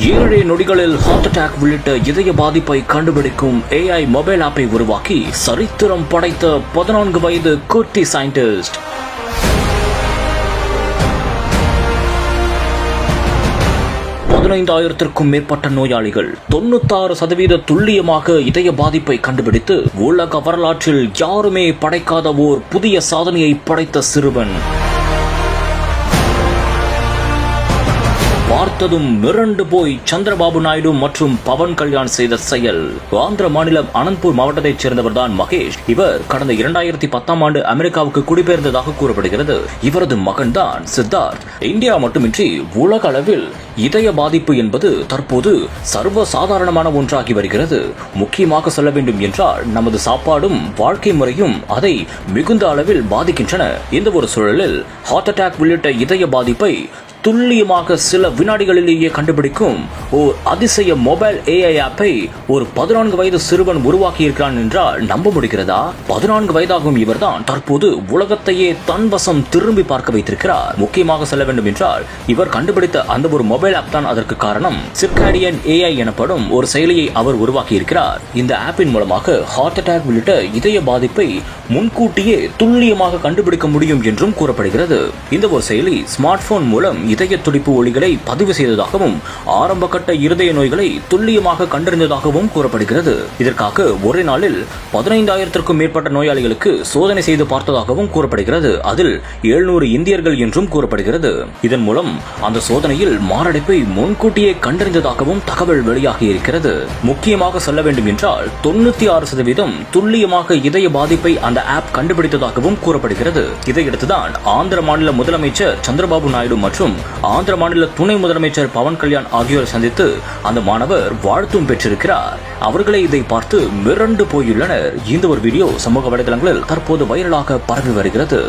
7 நொடிகளில் heart attack உள்ளிட்ட இதய பாதிப்பை கண்டுபிடிக்கும் AI மொபைல் ஆப்பை உருவாக்கி சரித்திரம் படைத்த 14 வயது குட்டி சயின்டிஸ்ட். பதினைந்தாயிரத்திற்கும் மேற்பட்ட நோயாளிகள் 96% துல்லியமாக இதய பாதிப்பை கண்டுபிடித்து உலக வரலாற்றில் யாருமே படைக்காத ஓர் புதிய சாதனையை படைத்த சிறுவன். பார்த்ததும் மிரண்டு போய் சந்திரபாபு நாயுடு மற்றும் பவன் கல்யாண் செய்த செயல். ஆந்திர மாநிலம் அனந்த்பூர் மாவட்டத்தைச் சேர்ந்தவர்தான் மகேஷ். இவர் கடந்த 2010ஆம் ஆண்டு அமெரிக்காவுக்கு குடிபெயர்ந்ததாக கூறப்படுகிறது. இவரது மகன்தான் சித்தார்த். இந்தியா மட்டுமின்றி உலக அளவில் இதய பாதிப்பு என்பது தற்போது சர்வ சாதாரணமான ஒன்றாகி வருகிறது. முக்கியமாக சொல்ல வேண்டும் என்றால் நமது சாப்பாடும் வாழ்க்கை முறையும் அதை மிகுந்த அளவில் பாதிக்கின்றன. இந்த ஒரு சூழலில் ஹார்ட் அட்டாக் உள்ளிட்ட இதய பாதிப்பை துல்லியமாக சில வினாடிகளிலேயே கண்டுபிடிக்கும் ஓர் அதிசய மொபைல் AI ஆப்பை ஒரு 14 வயது சிறுவன் உருவாக்கி இருக்கிறான் என்றால் நம்ப முடிகிறதா? 14 வயதாகும் இவர்தான் தற்போது உலகத்தையே தன்வசம் திரும்பி பார்க்க வைத்திருக்கிறார். முக்கியமாக சொல்ல வேண்டும் என்றால் இவர் கண்டுபிடித்த அந்த ஒரு மொபைல் ஆப் தான் அதற்கு காரணம். சிர்காடியன் AI எனப்படும் ஒரு செயலியை அவர் உருவாக்கி இருக்கிறார். இந்த ஆப்பின் மூலமாக ஹார்ட் அட்டாக் உள்ளிட்ட இதய பாதிப்பை முன்கூட்டியே துல்லியமாக கண்டுபிடிக்க முடியும் என்றும் கூறப்படுகிறது. இந்த ஒரு செயலி ஸ்மார்ட் போன் மூலம் இதய துடிப்பு ஒலிகளை பதிவு செய்ததாகவும் ஆரம்ப கட்ட இருதய நோய்களை துல்லியமாக கண்டறிந்ததாகவும் கூறப்படுகிறது. இதற்காக ஒரே நாளில் 15,000த்திற்கும் மேற்பட்ட நோயாளிகளுக்கு சோதனை செய்து பார்த்ததாகவும் கூறப்படுகிறது. அதில் 700 இந்தியர்கள் என்றும் கூறப்படுகிறது. இதன் மூலம் அந்த சோதனையில் மாரடைப்பை முன்கூட்டியே கண்டறிந்ததாகவும் தகவல் வெளியாகி இருக்கிறது. முக்கியமாக சொல்ல வேண்டும் என்றால் 96% துல்லியமாக இதய பாதிப்பை அந்த ஆப் கண்டுபிடித்ததாகவும் கூறப்படுகிறது. இதையடுத்துதான் ஆந்திர மாநில முதலமைச்சர் சந்திரபாபு நாயுடு மற்றும் ஆந்திர மாநில துணை முதலமைச்சர் பவன் கல்யாண் ஆகியோர் சந்தித்து அந்த மாணவர் வாழ்த்தும் பெற்றிருக்கிறார். அவர்களே இதை பார்த்து மிரண்டு போயுள்ளனர். இந்த ஒரு வீடியோ சமூக வலைதளங்களில் தற்போது வைரலாக பரவி வருகிறது.